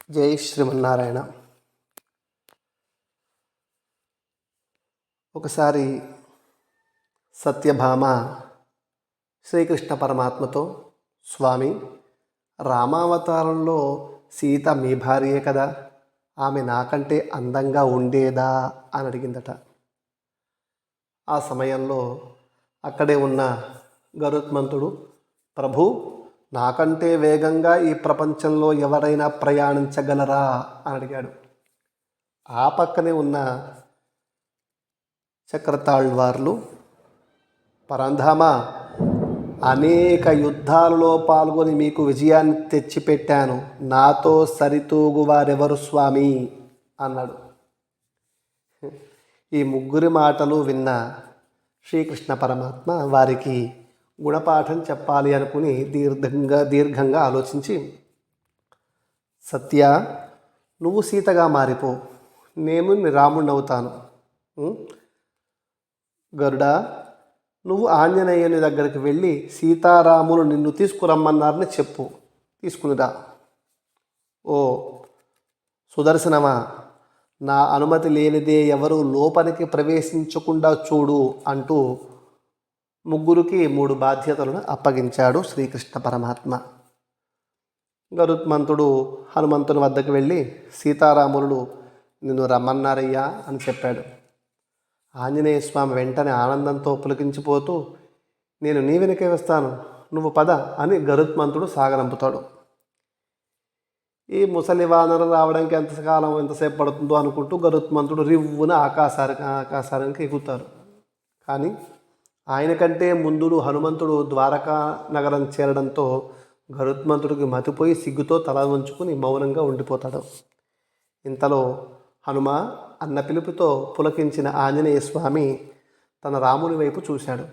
జై శ్రీమన్నారాయణ. ఒకసారి సత్యభామ శ్రీకృష్ణ పరమాత్మతో, స్వామి, రామావతారంలో సీత మీ భార్యే కదా, ఆమె నాకంటే అందంగా ఉండేదా అని అడిగిందట. ఆ సమయంలో అక్కడే ఉన్న గరుత్మంతుడు, ప్రభు, నాకంటే వేగంగా ఈ ప్రపంచంలో ఎవరైనా ప్రయాణించగలరా అని అడిగాడు. ఆ పక్కనే ఉన్న చక్రతాళ్వార్లు, పరంధామ, అనేక యుద్ధాలలో పాల్గొని మీకు విజయాన్ని తెచ్చిపెట్టాను, నాతో సరితూగు వారెవరు స్వామి అన్నాడు. ఈ ముగ్గురి మాటలు విన్న శ్రీకృష్ణ పరమాత్మ వారికి గుణపాఠం చెప్పాలి అనుకుని దీర్ఘంగా ఆలోచించి, సత్య, నువ్వు సీతగా మారిపో, నేను రాముడిని అవుతాను. గరుడా, నువ్వు ఆంజనేయుని దగ్గరికి వెళ్ళి సీతారాములు నిన్ను తీసుకురమ్మన్నారని చెప్పు, తీసుకునిరా. ఓ సుదర్శనమా, నా అనుమతి లేనిదే ఎవరు లోపలికి ప్రవేశించకుండా చూడు అంటూ ముగ్గురికి 3 బాధ్యతలను అప్పగించాడు శ్రీకృష్ణ పరమాత్మ. గరుత్మంతుడు హనుమంతుని వద్దకు వెళ్ళి, సీతారాములు నిన్ను రమ్మన్నారయ్యా అని చెప్పాడు. ఆంజనేయ స్వామి వెంటనే ఆనందంతో పులకించిపోతూ, నేను నీ వెనకే వస్తాను, నువ్వు పద అని గరుత్మంతుడు సాగనంపుతాడు. ఈ ముసలి వానరు రావడానికి ఎంతసేపు పడుతుందో అనుకుంటూ గరుత్మంతుడు రివ్వున ఆకాశానికి ఎగుతారు. కానీ ఆయన కంటే ముందు హనుమంతుడు ద్వారకా నగరం చేరడంతో గరుత్మంతుడికి మతిపోయి సిగ్గుతో తల వంచుకుని మౌనంగా ఉండిపోతాడు. ఇంతలో హనుమ అన్న పిలుపుతో పులకించిన ఆంజనేయ స్వామి తన రాముని వైపు చూశాడు.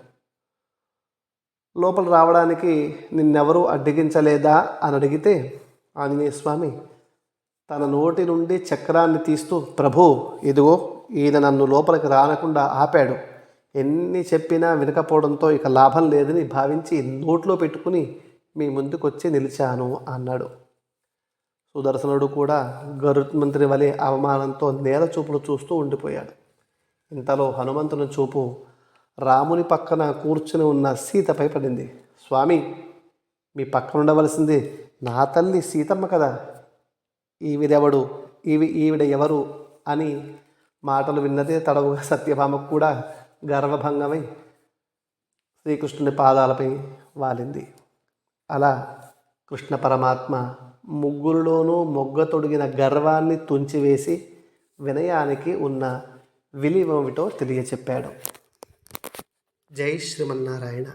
లోపల రావడానికి నిన్నెవరూ అడ్డగించలేదా అని అడిగితే ఆంజనేయ స్వామి తన నోటి నుండి చక్రాన్ని తీస్తూ, ప్రభు, ఇదిగో ఈయన నన్ను లోపలికి రానకుండా ఆపాడు, ఎన్ని చెప్పినా వినకపోవడంతో ఇక లాభం లేదని భావించి నోట్లో పెట్టుకుని మీ ముందుకొచ్చి నిలిచాను అన్నాడు. సుదర్శనుడు కూడా గరుత్మంతుని వలె అవమానంతో నేల చూపులు చూస్తూ ఉండిపోయాడు. ఇంతలో హనుమంతుని చూపు రాముని పక్కన కూర్చుని ఉన్న సీతపై పడింది. స్వామి, మీ పక్కన ఉండవలసింది నా తల్లి సీతమ్మ కదా, ఈవిడ ఎవరు అని మాటలు విన్నదే తడవుగా సత్యభామకు కూడా గర్వభంగమై శ్రీకృష్ణుని పాదాలపై వాలింది. అలా కృష్ణ పరమాత్మ ముగ్గురులోనూ మొగ్గ తొడిగిన గర్వాన్ని తుంచివేసి వినయానికి ఉన్న విలువేమిటో తెలియచెప్పాడు. జై శ్రీమన్నారాయణ.